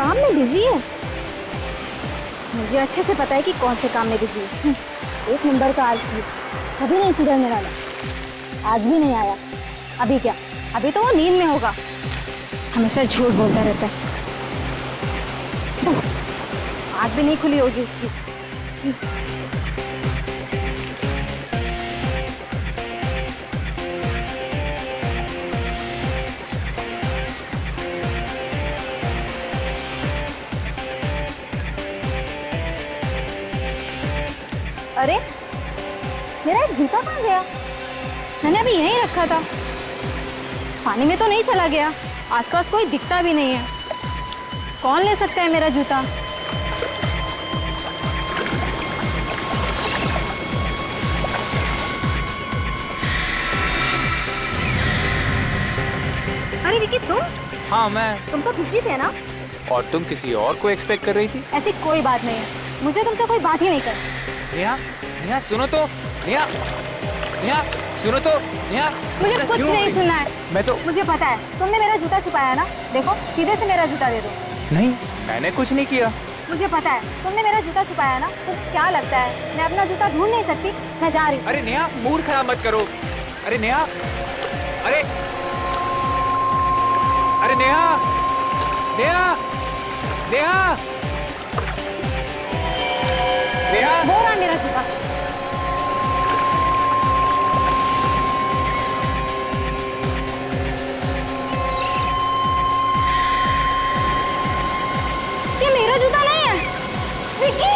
काम में बिजी है। मुझे अच्छे से पता है कि कौन से काम में बिजी है। एक नंबर का आलसी, कभी नहीं सुधरने वाला। आज भी नहीं आया। अभी क्या, अभी तो वो नींद में होगा। हमेशा झूठ बोलता रहता है। आँख भी नहीं खुली होगी उसकी। अरे मेरा एक जूता कहाँ गया? मैंने अभी यहीं रखा था। पानी में तो नहीं चला गया? आसपास कोई दिखता भी नहीं है। कौन ले सकता है मेरा जूता? अरे विकी, तुम? हाँ मैं। तुम तो बिजी थे ना? और तुम किसी और को एक्सपेक्ट कर रही थी? ऐसी कोई बात नहीं है, मुझे तुमसे कोई बात ही नहीं करनी। नेहा, नेहा सुनो तो। नेहा, नेहा सुनो तो। नेहा, मुझे कुछ नहीं सुनना है। मैं तो, मुझे पता है तुमने मेरा जूता छुपाया ना। देखो, सीधे से मेरा जूता दे दो। नहीं, मैंने कुछ नहीं किया। मुझे पता है तुमने मेरा जूता छुपाया ना। तो क्या लगता है मैं अपना जूता ढूंढ नहीं सकती? मैं जा रही हूँ। अरे नेहा, मूड खराब मत करो। अरे नेहा, अरे अरे नेहा, नेहा, नेहा, नेहा। वो रहा मेरा जूता। ये मेरा जूता नहीं है विकी।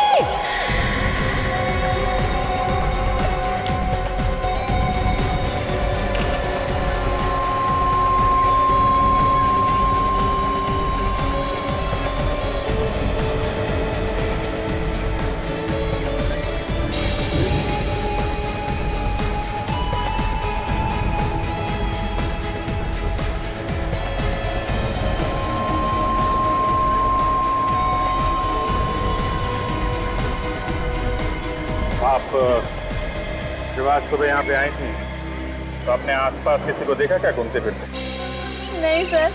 आप जब आज सुबह यहाँ पे आई थी तो आपने आसपास किसी को देखा क्या घूमते फिरते? नहीं सर,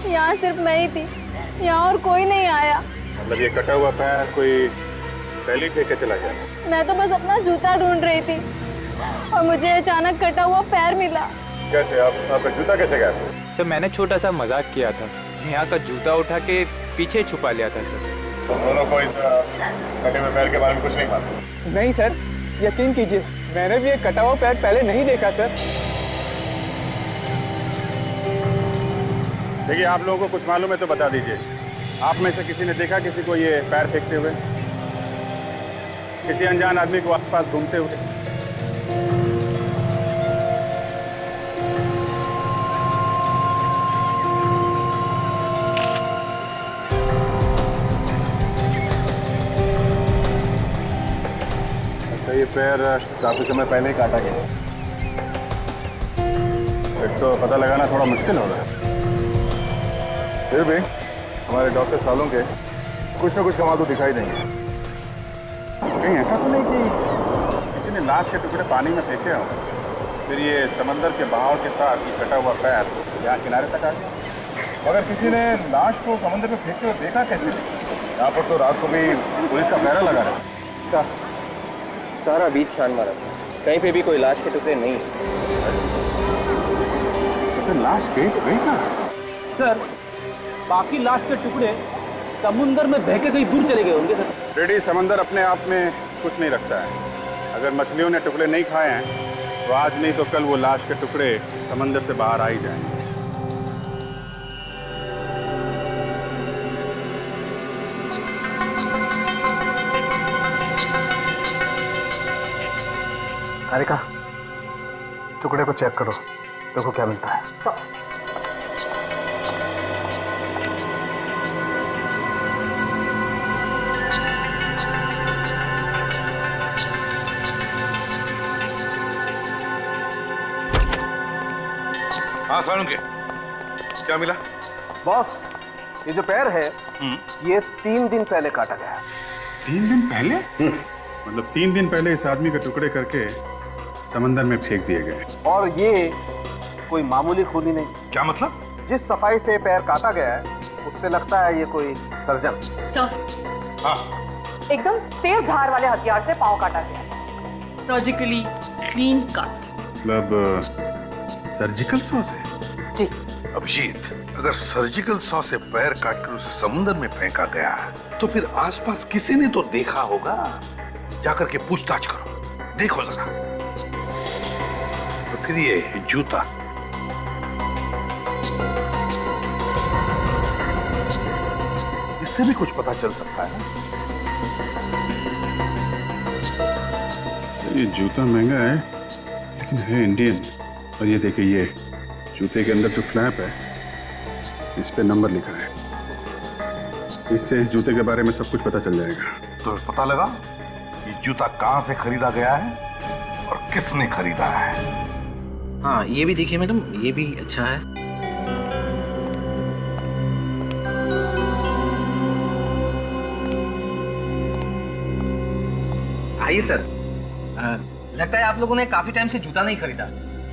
यहाँ सिर्फ मैं ही थी। यहाँ और कोई नहीं आया। मतलब ये कटा हुआ पैर कोई पहले फेंके चला गया? मैं तो बस अपना जूता ढूंढ रही थी और मुझे अचानक कटा हुआ पैर मिला। कैसे? आपका जूता कैसे गया? सर मैंने छोटा सा मजाक किया था। नेहा का जूता उठा के पीछे छुपा लिया था सर। तो दोनों को इस कटे हुए पैर के बारे में कुछ नहीं मालूम? नहीं सर, यकीन कीजिए मैंने भी एक कटा हुआ पैर पहले नहीं देखा सर। देखिए, आप लोगों को कुछ मालूम है तो बता दीजिए। आप में से किसी ने देखा किसी को ये पैर फेंकते हुए? किसी अनजान आदमी को आसपास घूमते हुए? ये पैर काफी समय पहले ही काटा गया। एक तो पता लगाना थोड़ा मुश्किल हो रहा है। फिर भी हमारे डॉक्टर सालों के कुछ ना कुछ कमाल तो दिखाई देंगे। कहीं ऐसा तो नहीं कि किसी ने लाश के टुकड़े पानी में फेंके हों, फिर ये समंदर के बहाव के साथ ये कटा हुआ पैर यहाँ किनारे तक आ गया? मगर किसी ने लाश को समंदर में फेंकते हुए देखा कैसे? यहाँ पर तो रात को भी पुलिस का पहरा लगा रहा है। सारा बीच छान मारा, कहीं पे भी कोई लाश के टुकड़े नहीं। तो लाश गई कहाँ? सर बाकी लाश के टुकड़े समुंदर में बह के कहीं दूर चले गए होंगे सर। रेडी, समंदर अपने आप में कुछ नहीं रखता है। अगर मछलियों ने टुकड़े नहीं खाए हैं तो आज नहीं तो कल वो लाश के टुकड़े समंदर से बाहर आ ही जाएंगे। हारिका, टुकड़े को चेक करो, देखो क्या मिलता है। हाँ सालुंके, क्या मिला? बॉस, ये जो पैर है ये 3 दिन पहले काटा गया है। 3 दिन पहले? मतलब 3 दिन पहले इस आदमी के टुकड़े करके समंदर में फेंक दिए गए। और ये कोई मामूली खूनी नहीं। क्या मतलब? जिस सफाई से पैर काटा गया है उससे लगता है ये कोई सर्जन। सर, हाँ, एकदम तेज धार वाले हथियार से पांव काटा गया। Surgically clean cut. मतलब सर्जिकल सॉ से? जी। अभिजीत, अगर सर्जिकल सॉ से पैर काटकर उसे समुद्र में फेंका गया तो फिर आसपास किसी ने तो देखा होगा। जाकर के पूछताछ करो, देखो जरा। तो फिर ये जूता, इससे भी कुछ पता चल सकता है ना। ये जूता महंगा है लेकिन है इंडियन। और ये देखिए, ये जूते के अंदर जो फ्लैप है इस पे नंबर लिखा है। इससे इस जूते के बारे में सब कुछ पता चल जाएगा। तो पता लगा ये जूता कहां से खरीदा गया है और किसने खरीदा है। हाँ, ये भी देखिए मैडम, ये भी अच्छा है। आइए सर। लगता है आप लोगों ने काफी टाइम से जूता नहीं खरीदा,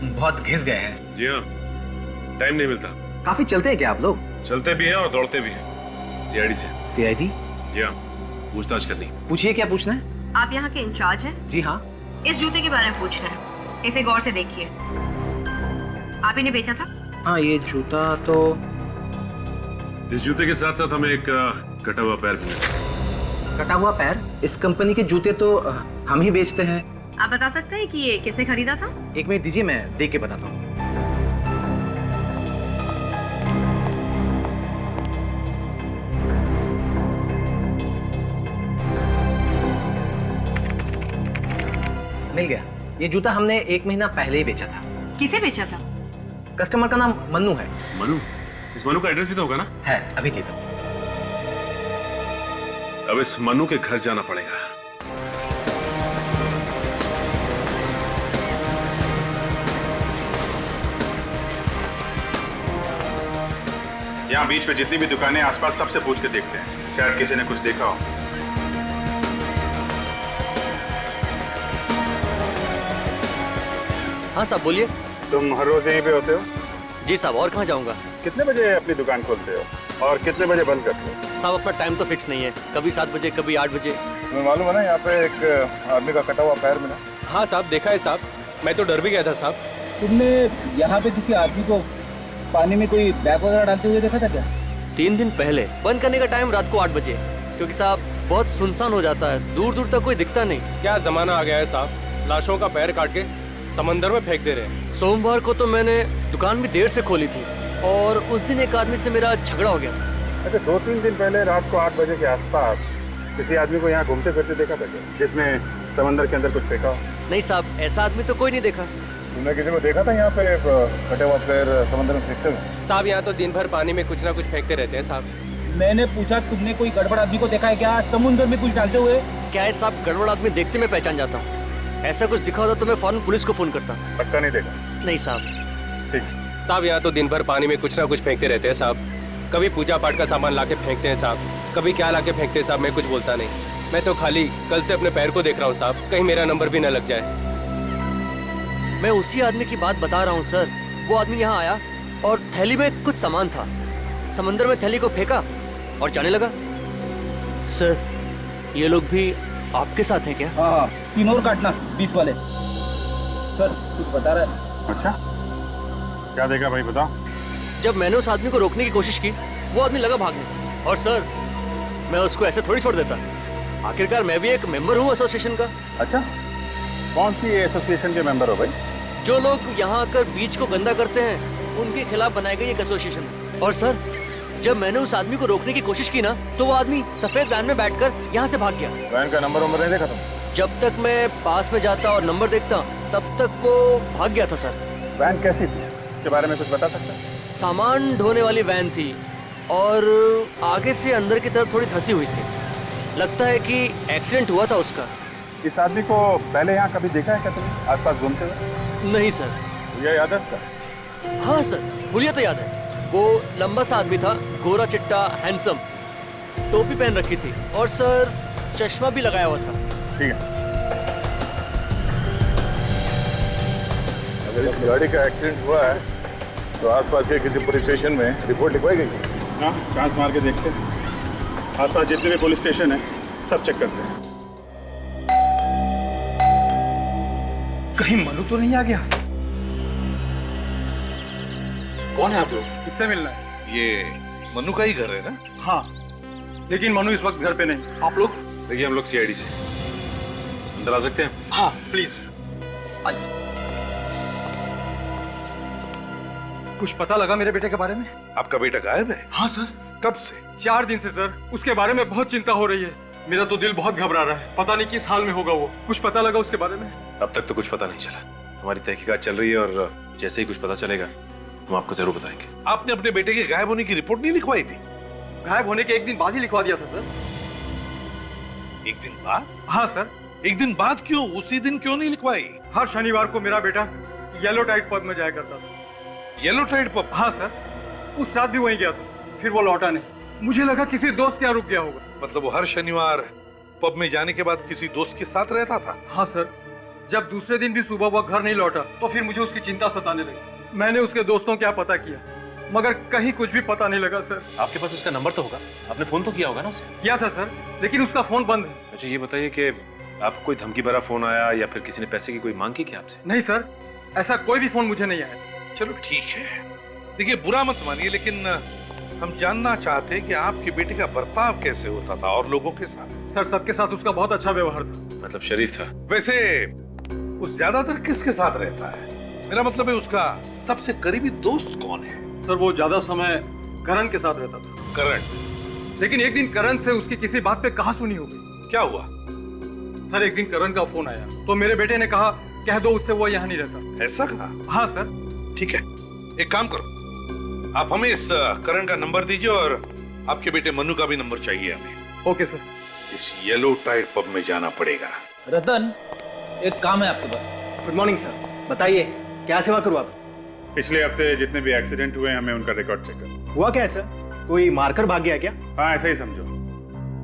बहुत घिस गए हैं। जी हाँ, टाइम नहीं मिलता। काफी चलते हैं क्या आप लोग? चलते भी हैं और दौड़ते भी हैं। सीआईडी से। सीआईडी? जी हाँ, पूछताछ करनी। पूछिए, क्या पूछना है? आप यहाँ के इंचार्ज हैं? जी हाँ। इस जूते के बारे में पूछना है, इसे गौर से देखिए। आप ही ने बेचा था? हाँ, ये जूता तो इस जूते के साथ साथ हमें एक कटा हुआ पैर भी मिला। कटा हुआ पैर? इस कंपनी के जूते तो हम ही बेचते हैं। आप बता सकते हैं कि ये किसने खरीदा था? एक मिनट दीजिए, मैं देख के बताता हूँ। मिल गया। ये जूता हमने 1 महीना पहले ही बेचा था। किसे बेचा था? कस्टमर का नाम मन्नू है। मनु? इस मनु का एड्रेस भी तो होगा ना? है, अभी देता हूँ। अब इस मनु के घर जाना पड़ेगा। यहाँ बीच पे जितनी भी दुकानें आसपास सबसे पूछ के देखते हैं, शायद किसी ने कुछ देखा हो। हाँ साहब, बोलिए। तुम हर रोज यहीं पे होते हो? जी साहब, और कहाँ जाऊँगा? कितने बजे अपनी दुकान खोलते हो और कितने बजे बंद करते हो? साहब, अपना टाइम तो फिक्स नहीं है, कभी 7 बजे कभी 8 बजे। तुम्हें मालूम है ना, यहाँ पे एक आदमी का कटा हुआ पैर मिला। हाँ साहब, देखा है साहब, मैं तो डर भी गया था साहब। तुमने यहाँ पे किसी आदमी को पानी में कोई बैग वगैरह डालते हुए देखा था क्या? 3 दिन पहले। बंद करने का टाइम रात को 8 बजे, क्योंकि साहब बहुत सुनसान हो जाता है, दूर दूर तक कोई दिखता नहीं। क्या जमाना आ गया है साहब, लाशों का पैर काट के समंदर में फेंक दे रहे हैं। सोमवार को तो मैंने दुकान भी देर से खोली थी और उस दिन एक आदमी से मेरा झगड़ा हो गया था। अच्छा, 2-3 दिन पहले रात को 8 बजे के आसपास किसी आदमी को यहाँ घूमते फिरते देखा था क्या, जिसने समंदर के अंदर कुछ फेंका हो? नहीं साहब, ऐसा आदमी तो कोई नहीं देखा। तुमने किसी को देखा था यहाँ पे कटे हुआ पैर समंदर में फेंकते हुए? साहब, यहाँ तो दिन भर पानी में कुछ ना कुछ फेंकते रहते हैं साहब। मैंने पूछा, तुमने कोई गड़बड़ आदमी को देखा है क्या समुद्र में कुछ डालते हुए? क्या है साहब, गड़बड़ आदमी देखते मैं पहचान जाता हूँ। ऐसा कुछ दिखा होता तो मैं फौरन पुलिस को फोन करता। पक्का नहीं देखा? नहीं साहब। ठीक साहब, यहाँ तो दिन भर पानी में कुछ ना कुछ फेंकते रहते हैं साहब। कभी पूजा पाठ का सामान लाके फेंकते हैं साहब, कभी क्या लाके फेंकते हैं साहब, मैं कुछ बोलता नहीं। मैं तो खाली कल से अपने पैर को देख रहा हूँ साहब, कहीं मेरा नंबर भी न लग जाए। मैं उसी आदमी की बात बता रहा हूँ सर। वो आदमी यहाँ आया और थैली में कुछ सामान था, समंदर में थैली को फेंका और जाने लगा। सर, ये लोग भी आपके साथ हैं क्या? हाँ, 3 और काटना 20 वाले। सर, कुछ बता रहा है। अच्छा, क्या देखा भाई, बताओ। जब मैंने उस आदमी को रोकने की कोशिश की, वो आदमी लगा भागने। और सर, मैं उसको ऐसे थोड़ी छोड़ देता, आखिरकार मैं भी एक मेंबर हूँ एसोसिएशन का। अच्छा, कौन सी एसोसिएशन के मेंबर हो भाई? जो लोग यहाँ आकर बीच को गंदा करते हैं, उनके खिलाफ बनाई गई एक एसोसिएशन है। और सर, जब मैंने उस आदमी को रोकने की कोशिश की ना, तो वो आदमी सफेद वैन में बैठकर यहाँ से भाग गया। वैन का नंबर नहीं देखा तुम? जब तक मैं पास में जाता और नंबर देखता, तब तक वो भाग गया था सर। वैन कैसी थी, इसके बारे में कुछ बता सकते हैं? सामान ढोने वाली वैन थी और आगे से अंदर की तरफ थोड़ी धसी हुई थी। लगता है कि एक्सीडेंट हुआ था उसका। इस आदमी को पहले यहाँ कभी देखा है क्या तुमने, आसपास घूमते हुए? नहीं सर। ये याद है इसका? हाँ सर, हुलिया तो याद है। वो लंबा सा आदमी था, गोरा चिट्टा, हैंडसम, टोपी पहन रखी थी और सर चश्मा भी लगाया हुआ था। ठीक है, अगर इस गाड़ी का एक्सीडेंट हुआ है तो आसपास के किसी पुलिस स्टेशन में रिपोर्ट लिखवाई गई? हाँ, चांस मार के देखते हैं। आसपास जितने भी पुलिस स्टेशन है सब चेक करते हैं। कहीं मनु तो नहीं आ गया? कौन है आप लोग? किससे मिलना है? ये मनु का ही घर है ना? हाँ, लेकिन मनु इस वक्त घर पे नहीं। आप लोग? देखिए हम लोग सीआईडी से अंदर आ सकते हैं? हाँ प्लीज। कुछ पता लगा मेरे बेटे के बारे में? आपका बेटा गायब है? हाँ सर। कब से? 4 दिन से सर। उसके बारे में बहुत चिंता हो रही है। मेरा तो दिल बहुत घबरा रहा है। पता नहीं किस हाल में होगा वो। कुछ पता लगा उसके बारे में? अब तक तो कुछ पता नहीं चला। हमारी तहकीकात चल रही है और जैसे ही कुछ पता चलेगा हम आपको जरूर बताएंगे। आपने अपने बेटे के गायब होने की रिपोर्ट नहीं लिखवाई थी? गायब होने के 1 दिन बाद ही लिखवा दिया था सर। 1 दिन बाद? हाँ सर। 1 दिन बाद क्यों? उसी दिन क्यों नहीं लिखवाई? हर शनिवार को मेरा बेटा येलो टाइड पब में जाया करता था। Yellow Tide pub? हाँ सर। उस रात भी वहीं गया था, फिर वो लौटा नहीं। मुझे लगा किसी दोस्त के यहाँ रुक गया होगा। मतलब वो हर शनिवार पब में जाने के बाद किसी दोस्त के साथ रहता था? हाँ सर। जब दूसरे दिन भी सुबह वह घर नहीं लौटा तो फिर मुझे उसकी चिंता सताने लगी। मैंने उसके दोस्तों क्या पता किया, मगर कहीं कुछ भी पता नहीं लगा सर। आपके पास उसका नंबर तो होगा? आपने फोन तो किया होगा ना उसे? किया था सर, लेकिन उसका फोन बंद है। अच्छा ये बताइए कि आपको कोई धमकी भरा फोन आया या फिर किसी ने पैसे की कोई मांग की क्या आपसे? नहीं सर, ऐसा कोई भी फोन मुझे नहीं आया। चलो ठीक है, देखिए बुरा मत मानिए, लेकिन हम जानना चाहते हैं कि आपके बेटे का बर्ताव कैसे होता था और लोगों के साथ? सर सबके साथ उसका बहुत अच्छा व्यवहार था। मतलब शरीफ था? वैसे वो ज्यादातर किसके साथ रहता है? मेरा मतलब है उसका सबसे करीबी दोस्त कौन है? सर वो ज्यादा समय करण के साथ रहता था। करण? लेकिन एक दिन करण से उसकी किसी बात पे कहासुनी हो गई। क्या हुआ? सर एक दिन करण का फोन आया तो मेरे बेटे ने कहा कह दो उससे वो यहाँ नहीं रहता। ऐसा कहा? हाँ सर। ठीक है, एक काम करो, आप हमें इस करण का नंबर दीजिए और आपके बेटे मनु का भी नंबर चाहिए हमें। Okay sir. इस येलो टाइड पब में जाना पड़ेगा। रतन, एक काम है आपके पास। गुड मॉर्निंग सर, बताइए क्या सेवा करूँ आप? पिछले हफ्ते जितने भी एक्सीडेंट हुए हमें उनका रिकॉर्ड चेक कर। हुआ क्या है सर? कोई मारकर भाग गया क्या? हाँ ऐसा ही समझो।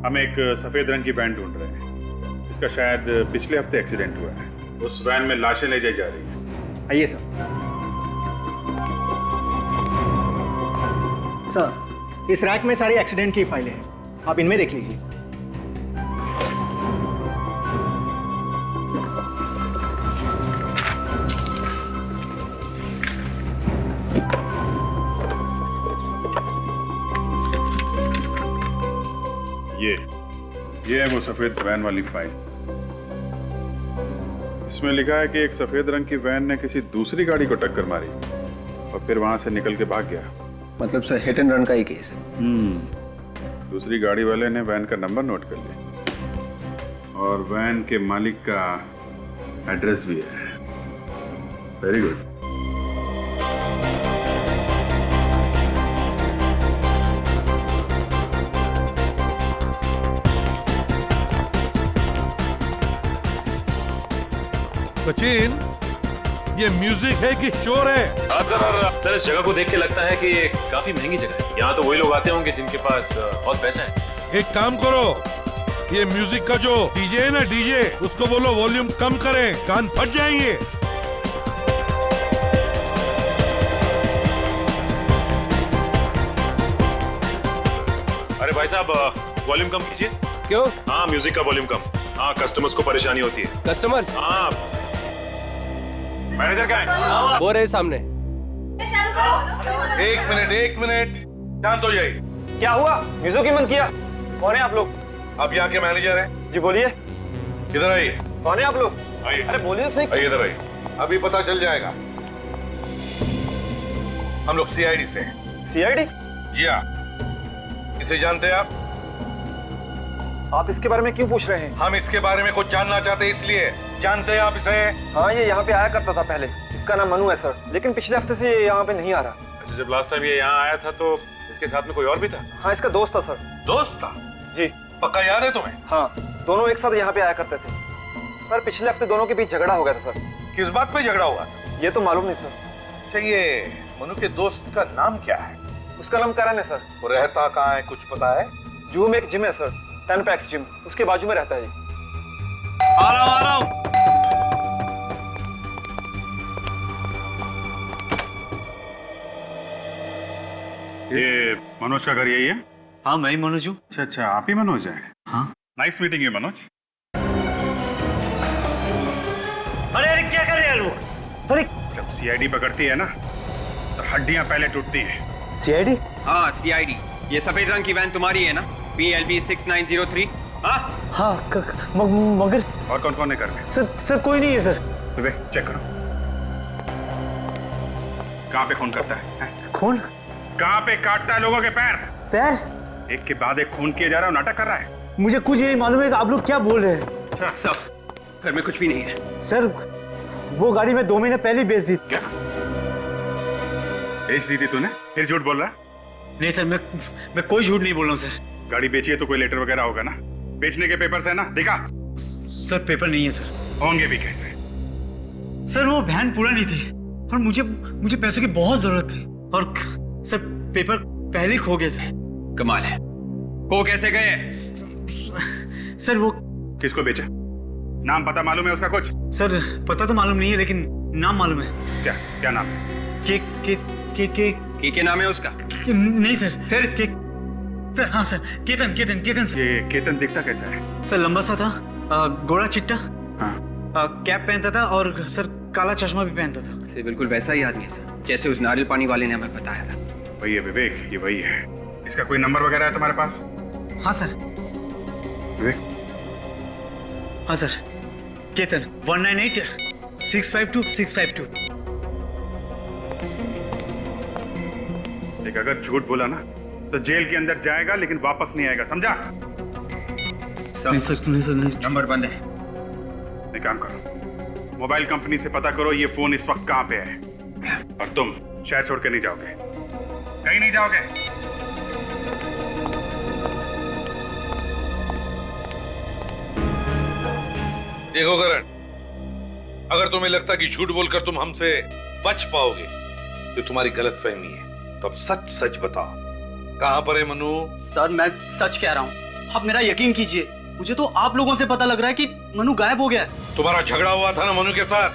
हम एक सफेद रंग की वैन ढूंढ रहे हैं, इसका शायद पिछले हफ्ते एक्सीडेंट हुआ है। उस वैन में लाशें ले जाई जा रही हैं। आइए सर। सर इस रैक में सारी एक्सीडेंट की फाइलें हैं, आप इनमें देख लीजिए। ये है वो सफेद वैन वाली फाइल। इसमें लिखा है कि एक सफेद रंग की वैन ने किसी दूसरी गाड़ी को टक्कर मारी और फिर वहां से निकल के भाग गया। मतलब सर हिट एंड रन का ही केस है। दूसरी गाड़ी वाले ने वैन का नंबर नोट कर लिया और वैन के मालिक का एड्रेस भी है। Very good. सचिन, ये म्यूजिक है कि शोर है? सर इस जगह को देख के लगता है कि ये काफी महंगी जगह है। यहाँ तो वही लोग आते होंगे जिनके पास बहुत पैसा है। एक काम करो, ये म्यूजिक का जो डीजे है ना, डीजे, उसको बोलो वॉल्यूम कम करें, कान फट जाएंगे। अरे भाई साहब वॉल्यूम कम कीजिए। क्यों? हाँ म्यूजिक का वॉल्यूम कम। हाँ कस्टमर्स को परेशानी होती है। कस्टमर्स? हाँ मैनेजर कहाँ है? वो रहे सामने। एक मिनट, शांत हो जाइए। क्या हुआ? म्यूजिक ही बंद किया? कौन है आप लोग? आप यहाँ के मैनेजर हैं? जी बोलिए। इधर आइए। कौन है आप लोग? आइए। अरे बोलिए सही। आइए इधर आइए, अभी पता चल जाएगा। हम लोग सीआईडी से हैं। सीआईडी? जी हाँ। इसे जानते हैं आप? आप इसके बारे में क्यों पूछ रहे हैं? हम इसके बारे में कुछ जानना चाहते हैं, इसलिए। जानते हैं आप इसे? हाँ ये यहाँ पे आया करता था पहले। इसका नाम मनु है सर, लेकिन पिछले हफ्ते से ये यहाँ पे नहीं आ रहा। अच्छा जब लास्ट टाइम ये यहाँ आया था तो इसके साथ में कोई और भी था? हाँ इसका दोस्त था सर। दोस्त था? जी। पक्का याद है तुम्हें? हाँ दोनों एक साथ यहाँ पे आया करते थे, पर पिछले हफ्ते दोनों के बीच झगड़ा हो गया था सर। किस बात पे झगड़ा हुआ था? ये तो मालूम नहीं सर। अच्छा ये मनु के दोस्त का नाम क्या है? उसका नाम करण है सर। वो रहता कहाँ है, कुछ पता है? जूहू में एक जिम है सर, 10 पैक्स जिम, उसके बाजू में रहता है। आ रहा हूँ। ये मनोज का घर यही है? हाँ मैं ही मनोज हूँ। अच्छा अच्छा, आप ही मनोज हैं? हाँ। नाइस मीटिंग है मनोज। अरे अरे क्या कर रहे हैं लोग? अरे जब सीआईडी पकड़ती है ना तो हड्डियां पहले टूटती हैं। सीआईडी? हाँ सीआईडी। ये सफेद रंग की वैन तुम्हारी है ना? PLB 6903। हाँ मगर और कौन कौन है घर में? सर कोई नहीं है सर। विवेक चेक करो, कहाँ पे खून करता है? खून? कहाँ पे काटता है लोगों के पैर? पैर? एक के बाद एक खून किया जा रहा है, नाटक कर रहा है। मुझे कुछ नहीं मालूम है कि आप लोग क्या बोल रहे हैं। सब घर में कुछ भी नहीं है सर। वो गाड़ी मैं 2 महीने पहले बेच दी। क्या बेच दी थी तूने? फिर झूठ बोल रहा? नहीं सर, मैं कोई झूठ नहीं बोल रहा हूँ सर। गाड़ी बेची है तो कोई लेटर वगैरह होगा ना? बेचने के पेपर्स है ना? दिखा। सर पेपर नहीं है सर। होंगे भी कैसे? सर वो वैन पूरा नहीं थी और मुझे पैसों की बहुत जरूरत थी और सर पेपर पहले ही खो गए सर। कमाल है, खो कैसे गए? सर वो किसको बेचा? नाम पता मालूम है उसका कुछ? सर पता तो मालूम नहीं है लेकिन नाम मालूम है। क्या नाम है? के नाम है उसका? नहीं सर। फिर के सर? हाँ सर, केतन सर। ये केतन दिखता कैसा है? सर लंबा सा था, गोरा चिट्टा, हाँ। कैप पहनता था और सर काला चश्मा भी पहनता था। सर बिल्कुल वैसा ही आदमी है सर, जैसे उस नारियल पानी वाले ने हमें बताया था। वही है विवेक, ये वही है। इसका कोई नंबर वगैरह है तुम्हारे पास? हाँ सर। विवेक? हाँ सर, केतन 198652 एक अगर झूठ बोला ना तो जेल के अंदर जाएगा लेकिन वापस नहीं आएगा, समझा? नहीं सर नहीं। नंबर बंद है। एक काम करो, मोबाइल कंपनी से पता करो ये फोन इस वक्त कहां पे है। और तुम शहर छोड़ के नहीं जाओगे, कहीं नहीं जाओगे। देखो करण, अगर तुम्हें लगता कि झूठ बोलकर तुम हमसे बच पाओगे तो तुम्हारी गलतफहमी है। तो अब सच सच बताओ, कहां पर है मनु? सर मैं सच कह रहा हूँ, आप मेरा यकीन कीजिए। मुझे तो आप लोगों से पता लग रहा है कि मनु गायब हो गया है। तुम्हारा झगड़ा हुआ था ना मनु के साथ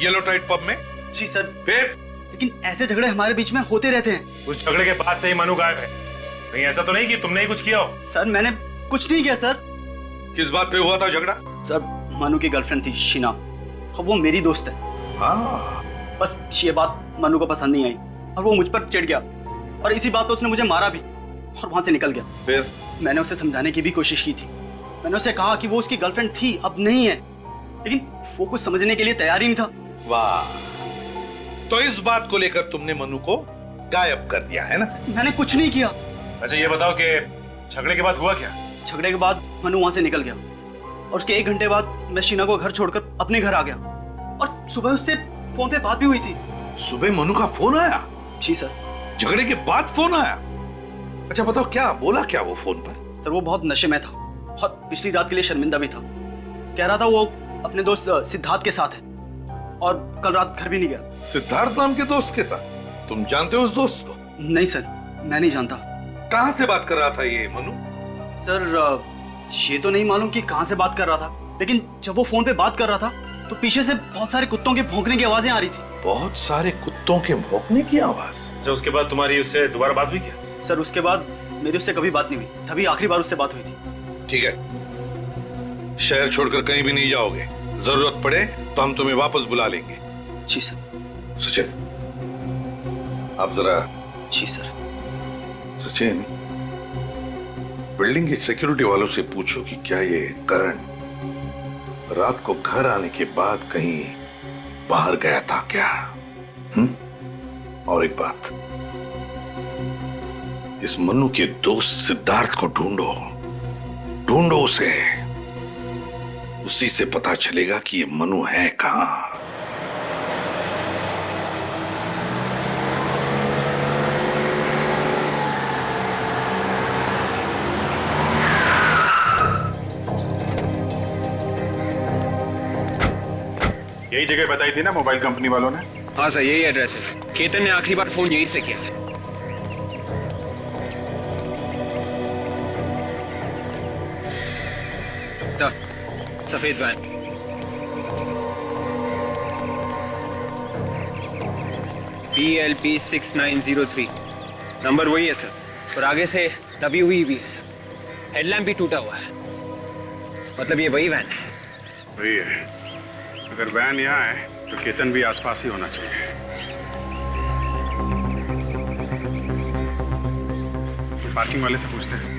येलो टाइट पब में? जी सर। फिर? लेकिन ऐसे झगड़े हमारे बीच में होते रहते हैं। उस झगड़े के बाद से ही मनु गायब है। कहीं ऐसा तो नहीं कि तुमने ही कुछ किया हो? सर मैंने कुछ नहीं किया सर। किस बात पे हुआ था झगड़ा? सर मनु की गर्लफ्रेंड थी शीना, वो मेरी दोस्त है। हाँ। बस ये बात मनु को पसंद नहीं आई और वो मुझ पर चिढ़ गया और इसी बात पे उसने मुझे मारा भी और वहां से निकल गया। फिर? मैंने उसे समझाने की भी कोशिश की थी। मैंने उसे कहा कि वो उसकी गर्लफ्रेंड थी, अब नहीं है, लेकिन वो कुछ समझने के लिए तैयार ही नहीं था। वाह, तो इस बात को लेकर तुमने मनु को गायब कर दिया है ना? मैंने कुछ नहीं किया। अच्छा ये बताओ कि झगड़े के बाद हुआ क्या? झगड़े के बाद मनु वहां से निकल गया और उसके 1 घंटे बाद मैं शीना को घर छोड़कर अपने घर आ गया और सुबह उससे फोन पे बात भी हुई थी। सुबह मनु का फोन आया? जी सर। झगड़े के बाद फोन आया? अच्छा बताओ, क्या बोला क्या वो फोन पर? सर वो बहुत नशे में था और पिछली रात के लिए शर्मिंदा भी था। कह रहा था वो अपने दोस्त सिद्धार्थ के साथ है और कल रात घर भी नहीं गया। सिद्धार्थ नाम के दोस्त के साथ? तुम जानते हो उस दोस्त को? नहीं सर, मैं नहीं जानता। कहां से बात कर रहा था ये मनु? सर ये तो नहीं मालूम कि कहां से बात कर रहा था, लेकिन जब वो फोन पे बात कर रहा था तो पीछे से बहुत सारे कुत्तों के भौंकने की आवाजें आ रही थी। बहुत सारे कुत्तों के भौंकने की आवाज? अच्छा उसके बाद तुम्हारी उससे दोबारा बात हुई क्या? सर उसके बाद मेरी उससे कभी बात नहीं हुई, तभी आखिरी बार उससे बात हुई थी। ठीक है, शहर छोड़कर कहीं भी नहीं जाओगे। जरूरत पड़े तो हम तुम्हें वापस बुला लेंगे। जी सर। सचिन, आप जरा। जी सर। सचिन, बिल्डिंग की सिक्योरिटी वालों से पूछो कि क्या ये करण रात को घर आने के बाद कहीं बाहर गया था क्या? और एक बात, इस मनु के दोस्त सिद्धार्थ को ढूंढो उसे। उसी से पता चलेगा कि ये मनु है कहां। यही जगह बताई थी ना मोबाइल कंपनी वालों ने? हाँ सर, यही एड्रेस है। केतन ने आखिरी बार फोन यहीं से किया था। सफेद वैन। PLP 6903 नंबर वही है सर। और आगे से दबी हुई भी है सर। हेडलैम्प भी टूटा हुआ है। मतलब ये वही वैन है। वही है। अगर वैन यहाँ है तो केतन भी आसपास ही होना चाहिए। पार्किंग वाले से पूछते हैं।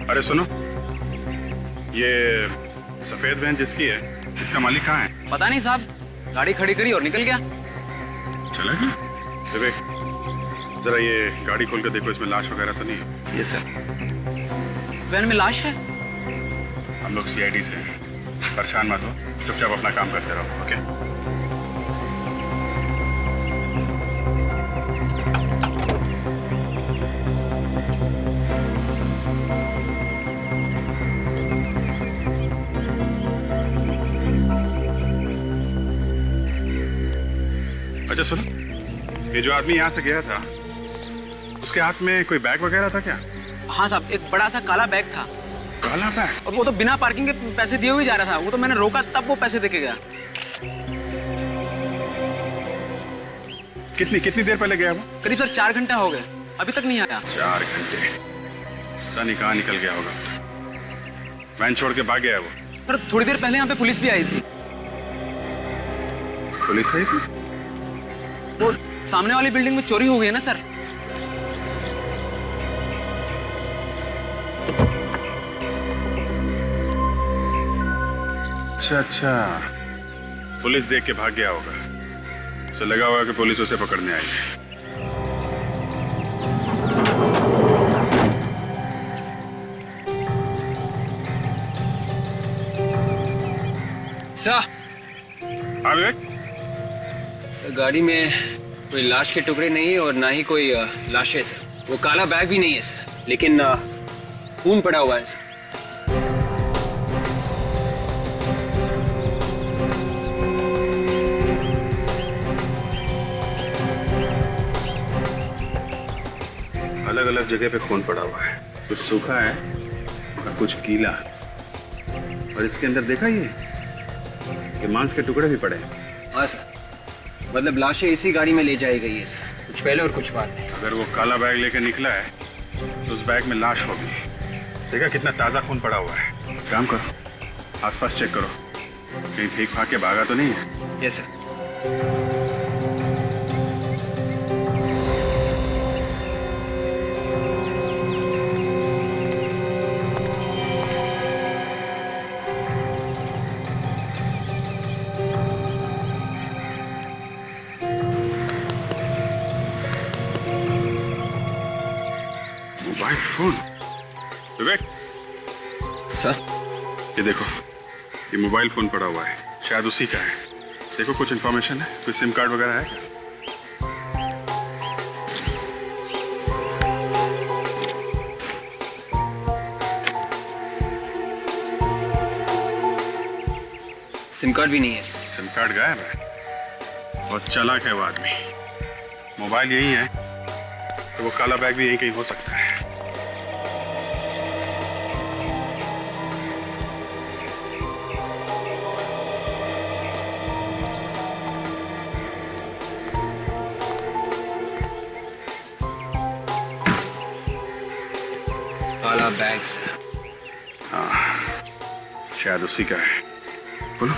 अरे सुनो, ये सफेद वैन जिसकी है, इसका मालिक कहाँ है? पता नहीं साहब, गाड़ी खड़ी करी और निकल गया। चला गया? विवेक, जरा ये गाड़ी खोल कर देखो, इसमें लाश वगैरह तो नहीं है? ये सर। वैन में लाश है? हम लोग सीआईडी से हैं। परेशान मत हो, चुपचाप अपना काम करते रहो, ओके? अच्छा सुनो, ये जो आदमी यहाँ से गया था, उसके हाथ में कोई बैग वगैरह था क्या? हाँ साहब, एक बड़ा सा काला बैग था। काला बैग? और वो तो बिना पार्किंग के पैसे दिए हुए जा रहा था। वो तो मैंने रोका तब वो पैसे देके गया। कितनी देर पहले गया वो? करीब सर 4 घंटे हो गए, अभी तक नहीं आया। 4 घंटे? पता नहीं कहाँ निकल गया होगा। वैन छोड़ के भाग गया है वो। पर थोड़ी देर पहले यहाँ पे पुलिस भी आई थी। पुलिस आई थी? वो सामने वाली बिल्डिंग में चोरी हो गई है ना सर। अच्छा, पुलिस देख के भाग गया होगा। उसे लगा होगा कि पुलिस उसे पकड़ने आई है। सर। हाँ विवेक? सर गाड़ी में कोई लाश के टुकड़े नहीं है और ना ही कोई लाशें सर। वो काला बैग भी नहीं है सर, लेकिन खून पड़ा हुआ है सर। अलग अलग जगह पे खून पड़ा हुआ है। कुछ सूखा है और कुछ गीला। और इसके अंदर देखा ये मांस के टुकड़े भी पड़े हैं। हाँ सर, मतलब लाशें इसी गाड़ी में ले जाई गई है सर, कुछ पहले और कुछ बाद में। अगर वो काला बैग लेकर निकला है तो उस बैग में लाश होगी। देखा कितना ताजा खून पड़ा हुआ है। काम करो, आसपास चेक करो, कहीं ठीक भाग के भागा तो नहीं है? Yes sir. Mobile phone? Vivek sir, ये देखो, ये मोबाइल फोन पड़ा हुआ है, शायद उसी का है। देखो कुछ इन्फॉर्मेशन है, कोई सिम कार्ड वगैरह है? सिम कार्ड भी नहीं है सर। सिम कार्ड गायब है। बहुत चालाक है वो आदमी। मोबाइल यही है तो वो काला बैग भी यहीं कहीं हो सकता है। काला बैग सर। हाँ, शायद उसी का है। बोलो।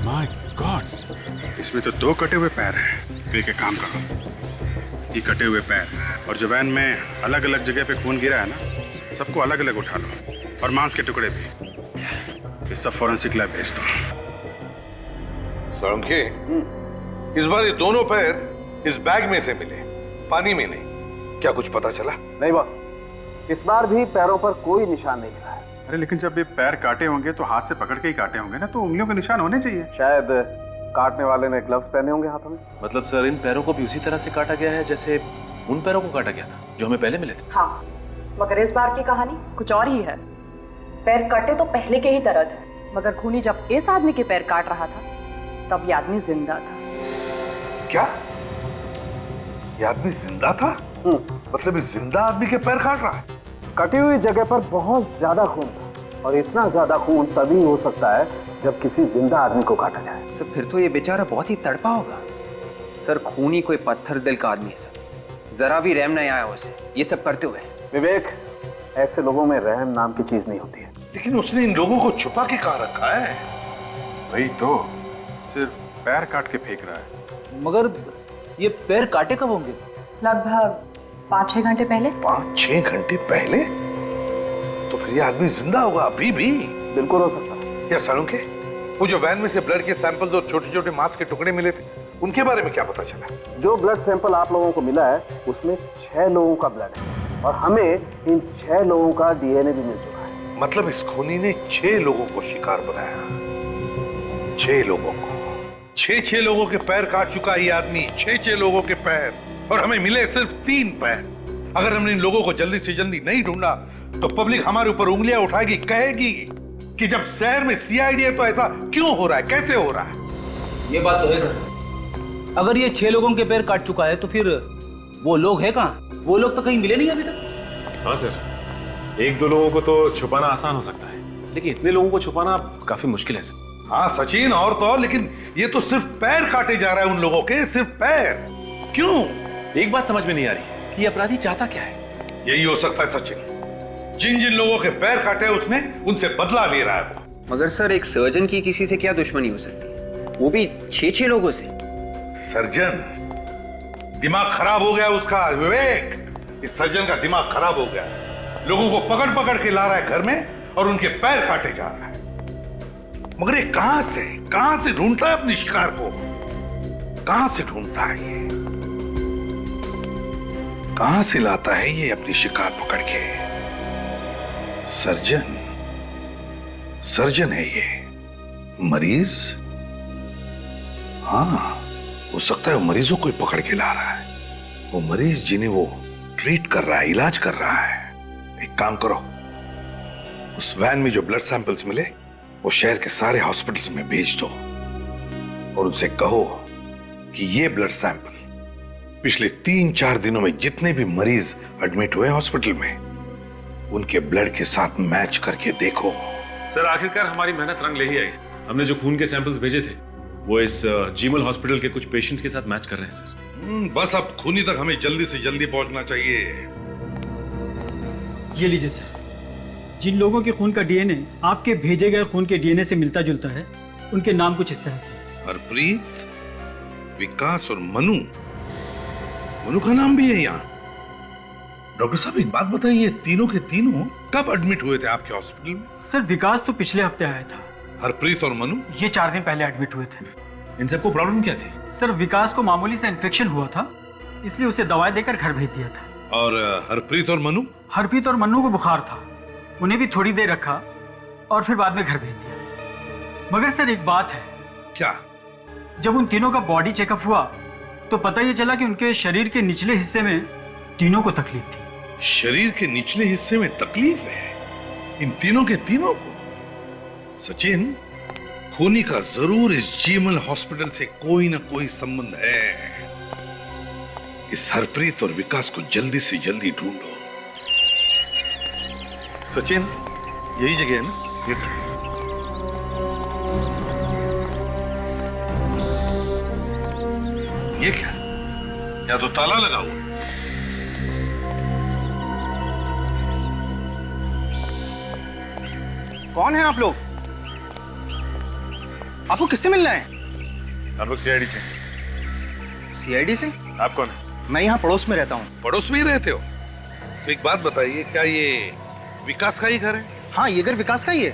माय गॉड, इसमें तो 2 कटे हुए पैर हैं। एक काम करो, ये कटे हुए पैर और जो वैन में अलग अलग जगह पे खून गिरा है ना, सबको अलग अलग उठा लो और मांस के टुकड़े भी। ये सब फॉरेंसिक लैब भेज दो। सड़के, इस बार ये दोनों पैर इस बैग में से मिले, पानी में नहीं। क्या कुछ पता चला? नहीं बॉस, इस बार भी पैरों पर कोई निशान नहीं मिला है। अरे लेकिन जब ये पैर काटे होंगे तो हाथ से पकड़ के ही काटे होंगे ना, तो उंगलियों के निशान होने चाहिए। शायद काटने वाले ने ग्लव्स पहने होंगे हाथों में। मतलब सर इन पैरों को भी उसी तरह से काटा गया है जैसे उन पैरों को काटा गया था जो हमें पहले मिले थे। हाँ, मगर इस बार की कहानी कुछ और ही है। पैर कटे तो पहले के ही तरह थे, मगर खूनी जब इस आदमी के पैर काट रहा था तब ये आदमी जिंदा था। क्या? ये आदमी जिंदा था? मतलब इस जिंदा आदमी के पैर काट रहा है? कटी हुई जगह पर बहुत ज्यादा खून था, और इतना ज्यादा खून तभी हो सकता है जब किसी जिंदा आदमी को काटा जाए। सर फिर तो ये बेचारा बहुत ही तड़पा होगा। सर खून ही कोई पत्थर दिल का आदमी है सर, जरा भी रहम नहीं आया उसे ये सब करते हुए। विवेक, ऐसे लोगों में रहम नाम की चीज नहीं होती है। लेकिन उसने इन लोगों को छुपा के कहाँ रखा है? वही तो, सिर्फ पैर काट के फेंक रहा है। मगर ये पैर काटे कब होंगे? लगभग 5-6 घंटे पहले। 5-6 घंटे पहले? तो फिर ये आदमी जिंदा होगा अभी भी? बिल्कुल हो सकता है। यार सालुंके, वो जो वैन में से ब्लड के सैंपल्स और छोटे छोटे मांस के टुकड़े मिले थे, उनके बारे में क्या पता चला? जो ब्लड सैंपल आप लोगों को मिला है उसमें 6 लोगों का ब्लड है और हमें इन 6 लोगों का डीएनए भी मिल चुका है। मतलब इस खूनी ने 6 लोगों को शिकार बनाया। 6 लोगों को, 6 लोगों के पैर काट चुका ये आदमी, 6 लोगों के पैर, और हमें मिले सिर्फ 3 पैर। अगर हमने इन लोगों को जल्दी से जल्दी नहीं ढूंढा तो पब्लिक हमारे ऊपर उंगलियां उठाएगी, कहेगी कि जब शहर में सीआईडी है तो ऐसा क्यों हो रहा है, कैसे हो रहा है? ये बात तो है सर। अगर ये 6 लोगों के पैर काट चुका है तो फिर वो लोग हैं कहाँ? वो लोग तो कहीं मिले नहीं अभी तक। हाँ सर, 1-2 लोगों को तो छुपाना आसान हो सकता है, लेकिन इतने लोगों को छुपाना काफी मुश्किल है सर। हाँ सचिन, और तो और, लेकिन ये तो सिर्फ पैर काटे जा रहा है उन लोगों के, सिर्फ पैर। क्यों? एक बात समझ में नहीं आ रही कि अपराधी चाहता क्या है। यही हो सकता है सचिन, जिन जिन लोगों के पैर काटे उसने, उनसे बदला ले रहा है वो। मगर सर एक सर्जन की किसी से क्या दुश्मनी हो सकती है, वो भी 6 लोगों से? सर्जन? दिमाग खराब हो गया उसका विवेक। इस सर्जन का दिमाग खराब हो गया, लोगों को पकड़ पकड़ के ला रहा है घर में और उनके पैर काटे जा रहा है। मगर ये कहां से ढूंढता है अपने शिकार को? कहां से ढूंढता है ये? कहां से लाता है ये अपनी शिकार पकड़ के? सर्जन है ये? मरीज? हाँ, हो सकता है वो मरीजों को ही पकड़ के ला रहा है। वो मरीज जिन्हें वो ट्रीट कर रहा है, इलाज कर रहा है। एक काम करो, उस वैन में जो ब्लड सैंपल्स मिले वो शहर के सारे हॉस्पिटल्स में भेज दो और उनसे कहो कि ये ब्लड सैंपल पिछले 3-4 दिनों में जितने भी मरीज एडमिट हुए हॉस्पिटल में उनके ब्लड के साथ मैच करके देखो। सर आखिरकार हमारी मेहनत रंग ले ही आई। हमने जो खून के सैंपल्स भेजे थे वो इस जीमल हॉस्पिटल के कुछ पेशेंट्स के साथ मैच कर रहे हैं सर। बस अब खूनी तक हमें जल्दी से जल्दी पहुंचना चाहिए। ये लीजिए सर, जिन लोगों के खून का डीएनए आपके भेजे गए खून के डीएनए से मिलता जुलता है उनके नाम कुछ इस तरह से। हरप्रीत, विकास और मनु। मनु का नाम भी है यहाँ। डॉक्टर साहब एक बात बताइए, तीनों के तीनों कब एडमिट हुए थे आपके हॉस्पिटल में? सर विकास तो पिछले हफ्ते आया था। हरप्रीत और मनु? ये 4 दिन पहले एडमिट हुए थे। इन सबको प्रॉब्लम क्या थी? सर विकास को मामूली सा इन्फेक्शन हुआ था, इसलिए उसे दवाई देकर घर भेज दिया था। और हरप्रीत और मनु? हरप्रीत और मनु को बुखार था, उन्हें भी थोड़ी देर रखा और फिर बाद में घर भेज दिया। मगर सर एक बात है। क्या? जब उन तीनों का बॉडी चेकअप हुआ तो पता ये चला कि उनके शरीर के निचले हिस्से में तीनों को तकलीफ थी। शरीर के निचले हिस्से में तकलीफ है इन तीनों के तीनों को? सचिन, खूनी का जरूर इस जीमल हॉस्पिटल से कोई ना कोई संबंध है। इस हरप्रीत और विकास को जल्दी से जल्दी ढूंढो। सचिन, यही जगह है ना? Yes sir. ये क्या? या तो ताला लगा हुआ। कौन है आप लोग? आपको किससे मिलना है? हम लोग सीआईडी से। सीआईडी से? आप कौन है? मैं यहाँ पड़ोस में रहता हूँ। पड़ोस में ही रहते हो? तो एक बात बताइए, क्या ये विकास का ही घर है? हाँ, ये घर विकास का ही है।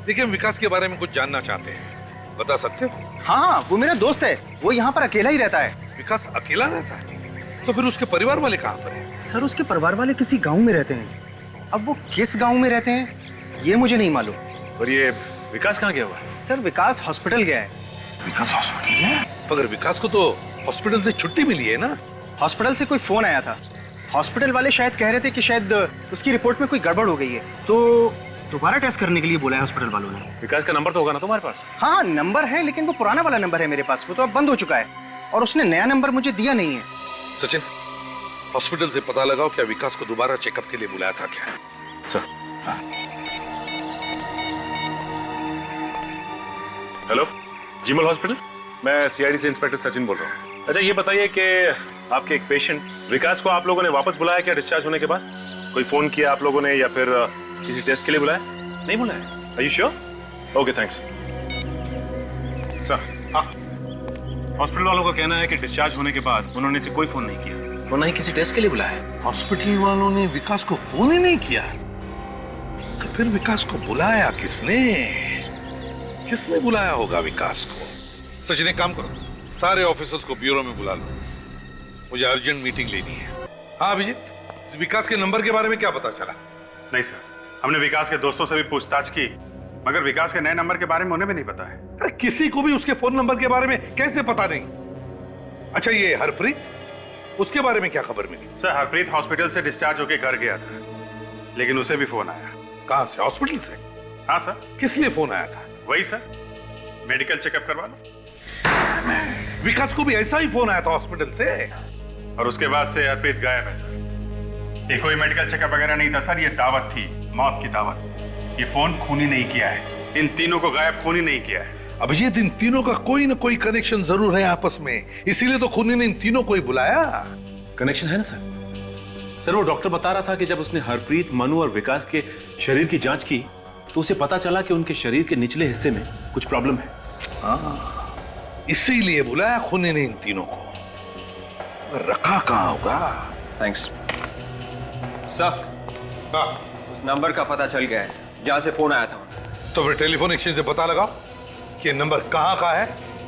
देखिए, हम विकास के बारे में कुछ जानना चाहते हैं, बता सकते हो? हाँ, वो मेरा दोस्त है, वो यहाँ पर अकेला ही रहता है। विकास अकेला रहता है? तो फिर उसके परिवार वाले कहाँ पर हैं? सर उसके परिवार वाले किसी गांव में रहते हैं। अब वो किस गांव में रहते हैं ये मुझे नहीं मालूम। और ये विकास कहाँ गया हुआ है? सर विकास हॉस्पिटल गया है। विकास हॉस्पिटल गया? मगर विकास को तो हॉस्पिटल से छुट्टी मिली है ना? हॉस्पिटल से कोई फोन आया था, हॉस्पिटल वाले शायद कह रहे थे कि शायद उसकी रिपोर्ट में कोई गड़बड़ हो गई है, तो दोबारा टेस्ट करने के लिए बोला है हॉस्पिटल वालों ने। विकास का नंबर तो होगा ना तुम्हारे पास? हाँ नंबर है, लेकिन वो पुराना वाला नंबर है मेरे पास, वो तो अब बंद हो चुका है और उसने नया नंबर मुझे दिया नहीं है। सचिन, हॉस्पिटल से पता लगाओ क्या विकास को दोबारा चेकअप के लिए बुलाया था क्या? सर। हाँ। हेलो, जीमल हॉस्पिटल। मैं सीआईडी से इंस्पेक्टर सचिन बोल रहा हूँ। अच्छा, ये बताइए कि आपके एक पेशेंट विकास को आप लोगों ने वापस बुलाया क्या डिस्चार्ज होने के बाद? कोई फोन किया आप लोगों ने या फिर किसी टेस्ट के लिए बुलाया? नहीं बुलाया? Are you sure? Okay, thanks sir. हाँ, हॉस्पिटल वालों का कहना है कि डिस्चार्ज होने के बाद उन्होंने इसे कोई फोन नहीं किया और ना ही किसी टेस्ट के लिए बुलाया। हॉस्पिटल वालों ने विकास को फोन ही नहीं किया, तो फिर विकास को बुलाया किसने? किसने बुलाया होगा विकास को? सचिन, एक काम करो, सारे ऑफिसर्स को ब्यूरो में बुला लो, मुझे अर्जेंट मीटिंग लेनी है। हाँ अभिजीत, विकास के नंबर के बारे में क्या पता चला? नहीं सर, हमने विकास के दोस्तों से भी पूछताछ की, मगर विकास के नए नंबर के बारे में उन्हें भी नहीं पता है। अरे किसी को भी उसके फोन नंबर के बारे में कैसे पता नहीं? अच्छा, ये हरप्रीत, उसके बारे में क्या खबर मिली? सर, हरप्रीत हॉस्पिटल से डिस्चार्ज होकर घर गया था, लेकिन उसे भी फोन आया। कहां से? हॉस्पिटल से? हाँ सर। किस लिए फोन आया था? वही सर, मेडिकल चेकअप करवा लो। विकास को भी ऐसा ही फोन आया था हॉस्पिटल से, और उसके बाद से हरप्रीत गायब है सर। ये कोई मेडिकल चेकअप वगैरह नहीं था सर, ये दावत थी, मौत की दावत। ये फोन खूनी नहीं किया है, इन तीनों को गायब खूनी नहीं किया है। अभिजीत, इन तीनों का कोई ना कोई कनेक्शन जरूर है आपस में, इसीलिए तो खूनी ने इन तीनों को ही बुलाया। कनेक्शन है ना सर? सर, वो डॉक्टर बता रहा था कि जब उसने हरप्रीत, मनु और विकास के शरीर की जांच की तो उसे पता चला कि उनके शरीर के निचले हिस्से में कुछ प्रॉब्लम है। इसीलिए बुलाया खूनी ने इन तीनों को। रखा कहां होगा? Thanks sir. उस नंबर का पता चल गया है सर, जहां से फोन आया था। तो फिर टेलीफोन एक्सचेंज से पता लगाओ कि नंबर कहां का है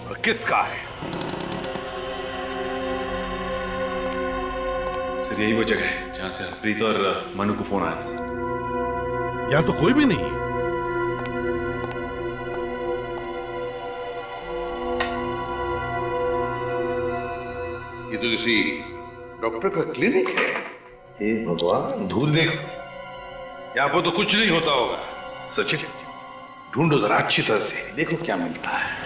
और किसका है। सर, यही वो जगह है जहां से हरप्रीत और मनु को फोन आया था सर। यहां तो कोई भी नहीं है। ये तो किसी डॉक्टर का क्लिनिक है। हे भगवान, धूल देखो, यहां पर तो कुछ नहीं होता होगा। सचिन, ढूंढो जरा अच्छी तरह से, देखो क्या मिलता है।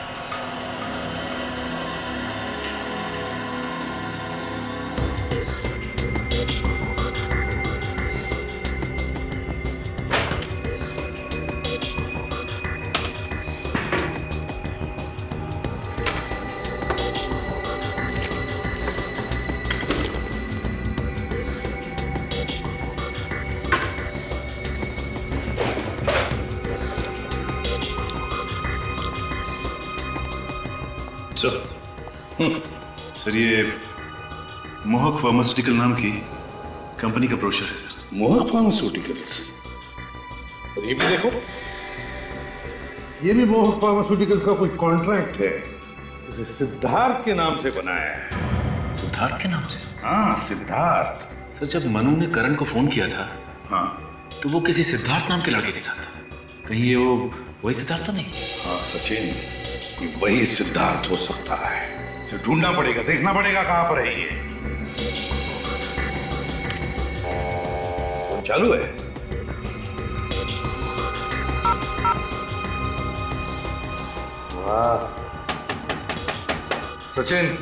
सर, ये मोहक फार्मास्यूटिकल नाम की कंपनी का ब्रोशर है सर। मोहक फार्मास्यूटिकल्स? और ये भी देखो, ये भी मोहक फार्मास्यूटिकल्स का कोई कॉन्ट्रैक्ट है, इसे सिद्धार्थ के नाम से बनाया है। सिद्धार्थ के नाम से? हाँ, सिद्धार्थ। सर, जब मनु ने करण को फोन किया था, हाँ, तो वो किसी सिद्धार्थ नाम के लड़के के साथ था। कहीं ये वो वही सिद्धार्थ तो नहीं? हाँ सचिन, वही सिद्धार्थ हो सकता है। इसे ढूंढना पड़ेगा, देखना पड़ेगा कहां पर है ये। फोन चालू है। वाह सचिन,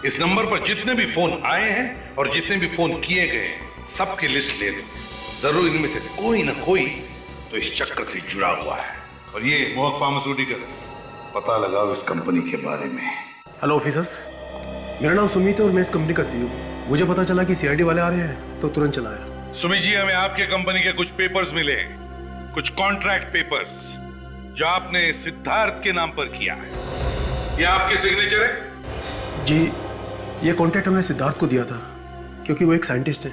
इस नंबर पर जितने भी फोन आए हैं और जितने भी फोन किए गए हैं, सबकी लिस्ट ले लो। जरूर इनमें से कोई ना कोई तो इस चक्कर से जुड़ा हुआ है। और ये मोहक फार्मास्यूटिकल्स, पता लगाओ इस कंपनी के बारे में। हेलो ऑफिसर्स, मेरा नाम सुमित है और मैं इस कंपनी का सीईओ। मुझे पता चला कि सीआईडी वाले आ रहे हैं तो तुरंत चला आया। सुमित जी, हमें आपके कंपनी के कुछ पेपर्स मिले, कुछ कॉन्ट्रैक्ट पेपर्स जो आपने सिद्धार्थ के नाम पर किया है। ये आपके सिग्नेचर है? जी, ये कॉन्ट्रैक्ट हमने सिद्धार्थ को दिया था क्योंकि वो एक साइंटिस्ट है।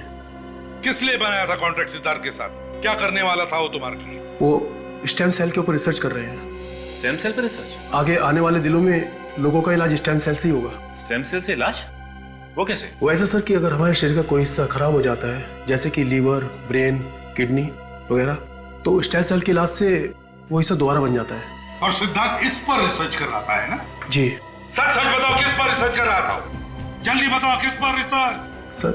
किस लिए बनाया था कॉन्ट्रैक्ट सिद्धार्थ के साथ? क्या करने वाला था वो तुम्हारे लिए? वो स्टेम सेल के ऊपर रिसर्च कर रहे हैं। स्टेम सेल पर रिसर्च? आगे आने वाले दिनों में लोगों का इलाज स्टेम सेल से ही होगा। स्टेम सेल से इलाज? वो कैसे? वो ऐसा सर कि अगर हमारे शरीर का कोई हिस्सा खराब हो जाता है, जैसे कि लीवर, ब्रेन, किडनी वगैरह, तो स्टेम सेल के इलाज से वो हिस्सा दोबारा बन जाता है। और सिद्धार्थ इस पर रिसर्च कर रहा था, है ना? जी। सच सच बताओ, किस पर रिसर्च कर रहा था? जल्दी बताओ, किस पर रिसर्च? सर,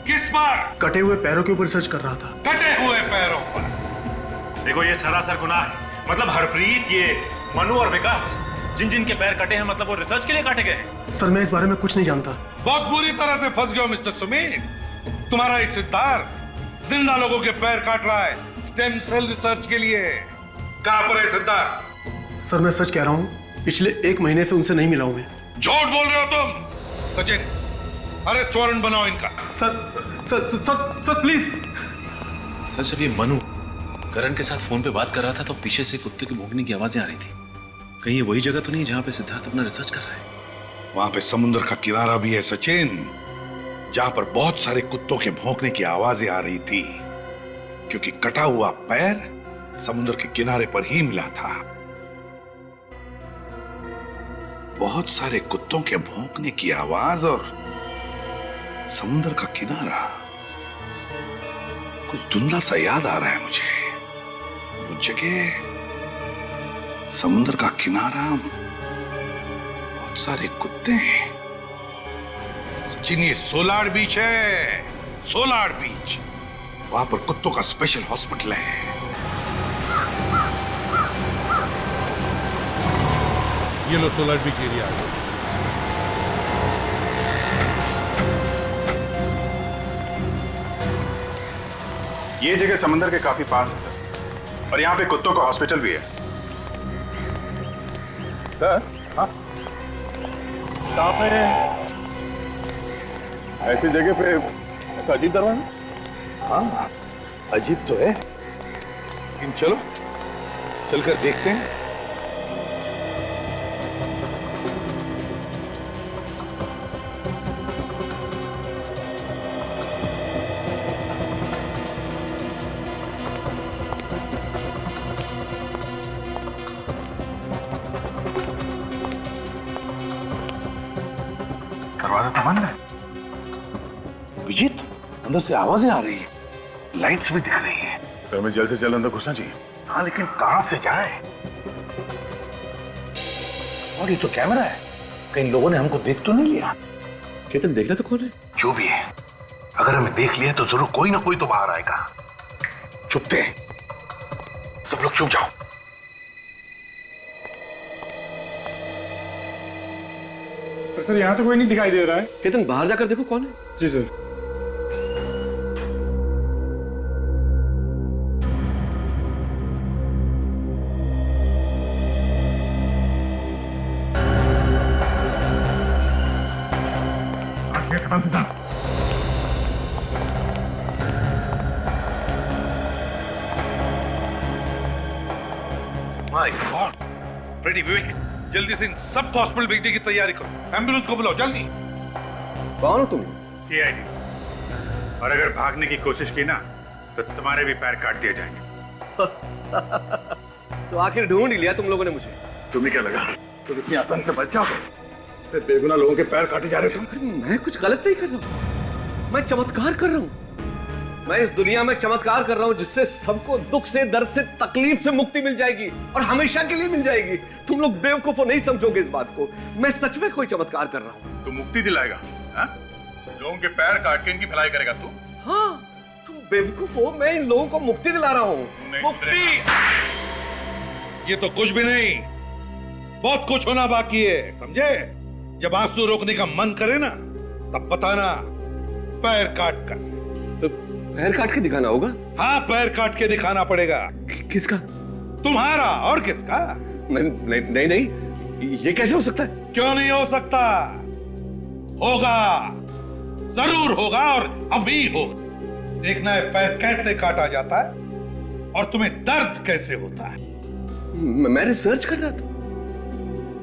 किस पर? कटे हुए पैरों के ऊपर रिसर्च कर रहा था। कटे हुए पैरों पर? देखो, ये सरासर गुनाह है। मतलब हरप्रीत, ये मनु और विकास, जिन जिन के पैर कटे हैं, मतलब वो रिसर्च के लिए काटे गए। सर, मैं इस बारे में कुछ नहीं जानता। बहुत बुरी तरह से फंस गए हो मिस्टर सुमित। तुम्हारा इस सिद्धार्थ जिंदा लोगों के पैर काट रहा है स्टेम सेल रिसर्च के लिए। कहां पर है सिद्धार्थ? सर, मैं सच कह रहा हूँ, पिछले 1 महीने से उनसे नहीं मिला हूं मैं। झूठ बोल रहे हो तुम। सचिन, अरेस्ट वारंट बनाओ इनका। Sir please. सर, जब ये मनु करण के साथ फोन पे बात कर रहा था तो पीछे से कुत्ते के भौंकने की आवाजें आ रही थी। कहीं ये वही जगह तो नहीं जहां पे सिद्धार्थ अपना रिसर्च कर रहा है? वहां पे समुद्र का किनारा भी है सचिन, जहां पर बहुत सारे कुत्तों के भौंकने की आवाजें आ रही थी, क्योंकि कटा हुआ पैर समुद्र के किनारे पर ही मिला था। बहुत सारे कुत्तों के भौंकने की आवाज और समुद्र का किनारा, कुछ धुंधला सा याद आ रहा है मुझे। वो जगह, समुद्र का किनारा, बहुत सारे कुत्ते हैं। सचिन, ये सोलार बीच है, सोलार बीच। वहां पर कुत्तों का स्पेशल हॉस्पिटल है। ये लो सोलर बीच एरिया आ गया। ये जगह समंदर के काफी पास है सर, और यहाँ पे कुत्तों का हॉस्पिटल भी है। सर, हाँ, कहाँ पे ऐसी जगह पे ऐसा अजीब दरवाजा? हाँ, अजीब तो है, लेकिन चलो चलकर देखते हैं। दरवाजा तो बंद है। विजीत, अंदर से आवाजें आ रही है, लाइट्स भी दिख रही है। तो हमें जल्द से जल्द अंदर घुसना चाहिए। हाँ, लेकिन कहां से जाए? और ये तो कैमरा है, कहीं लोगों ने हमको देख तो नहीं लिया? केतन, देखना तो कौन है? जो भी है, अगर हमें देख लिया तो जरूर कोई ना कोई तो बाहर आएगा। चुपते, सब लोग चुप जाओ। सर, यहाँ तो कोई नहीं दिखाई दे रहा है। केतन, बाहर जाकर देखो कौन है। जी सर। माय गॉड, फ्रेडी, विवेक, जल्दी से इन सबको हॉस्पिटल भेजने की तैयारी करो। एम्बुलेंस को बुलाओ जल्दी। कौन हो तुम? सीआईडी। और अगर भागने की कोशिश की ना तो तुम्हारे भी पैर काट दिए जाएंगे। तो आखिर ढूंढ ही लिया तुम लोगों ने मुझे। तुम्हें क्या लगा तुम इतनी आसानी से बच जाओगे? फिर बेगुनाह लोगों के पैर काटे जा रहे हो तुम। मैं कुछ गलत नहीं कर रहा हूं, मैं चमत्कार कर रहा हूं। मैं इस दुनिया में चमत्कार कर रहा हूं जिससे सबको दुख से, दर्द से, तकलीफ से मुक्ति मिल जाएगी और हमेशा के लिए मिल जाएगी। तुम लोग बेवकूफ नहीं समझोगे इस बात को। मैं सच में कोई चमत्कार कर रहा हूं। तू मुक्ति दिलाएगा? लोगों के पैर काट के इनकी भलाई करेगा तू? हाँ, तुम बेवकूफ हो, मैं इन लोगों को मुक्ति दिला रहा हूं। मुक्ति? ये तो कुछ भी नहीं, बहुत कुछ होना बाकी है, समझे? जब आंसू रोकने का मन करे ना तब बताना, पैर काट कर। तो पैर काट के दिखाना होगा? हाँ, पैर काट के दिखाना पड़ेगा। किसका? तुम्हारा, और किसका? नहीं नहीं, ये कैसे हो सकता है? क्यों नहीं हो सकता? होगा, जरूर होगा, और अभी होगा। देखना है पैर कैसे काटा जाता है और तुम्हें दर्द कैसे होता है। मैं रिसर्च कर रहा था,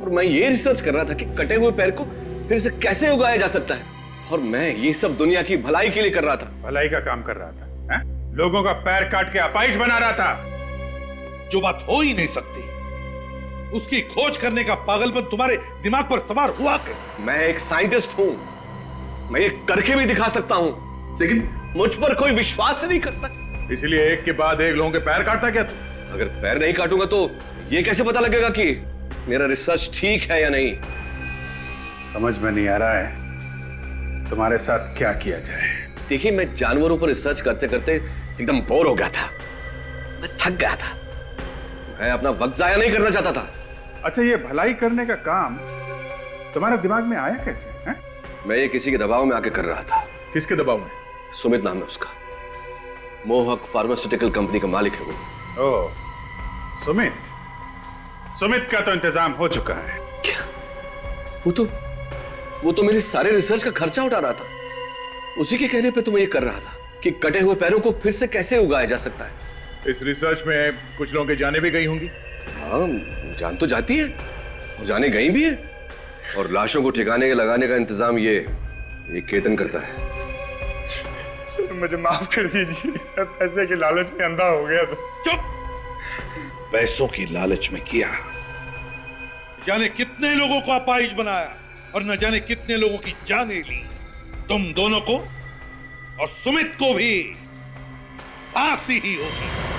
और मैं ये रिसर्च कर रहा था कि कटे हुए पैर को फिर से कैसे उगाया जा सकता है, और मैं ये सब दुनिया की भलाई के लिए कर रहा था। भलाई का काम कर रहा था, लोगों का पैर काट के अपाहिज बना रहा था। जो बात हो ही नहीं सकती उसकी खोज करने का पागलपन तुम्हारे दिमाग पर सवार हुआ कैसे? मैं एक साइंटिस्ट हूं, मैं ये करके भी दिखा सकता हूं, लेकिन मुझ पर कोई विश्वास नहीं करता। इसलिए एक के बाद एक लोगों के पैर काटता क्या तू? अगर पैर नहीं काटूंगा तो ये कैसे पता लगेगा कि मेरा रिसर्च ठीक है या नहीं? समझ में नहीं आ रहा है तुम्हारे साथ क्या किया जाए। देखिए, मैं जानवरों पर रिसर्च करते करते एकदम बोर हो गया था, मैं थक गया था, मैं अपना वक्त जाया नहीं करना चाहता था। अच्छा, ये भलाई करने का काम तुम्हारे दिमाग में आया कैसे है? मैं ये किसी के दबाव में आके कर रहा था। किसके दबाव में? सुमित नाम है उसका, मोहक फार्मास्यूटिकल कंपनी का मालिक है वो। ओह, सुमित। सुमित का तो इंतजाम हो चुका है। वो तो मेरे सारे रिसर्च का खर्चा उठा रहा था। उसी के कहने पे तो मैं ये कर रहा था कि कटे हुए पैरों को फिर से कैसे उगाया जा सकता है। इस रिसर्च में कुछ लोगों की जानें भी गई होंगी। हाँ, जान तो जाती है और जाने गई भी है। और लाशों को ठिकाने लगाने का इंतजाम ये केतन करता है। सर मुझे माफ कर दीजिए, पैसे के लालच में अंधा हो गया था। चुप! पैसों की लालच में किया। जाने कितने लोगों को अपाहिज बनाया और न जाने कितने लोगों की जानें ली। तुम दोनों को और सुमित को भी फांसी ही होगी।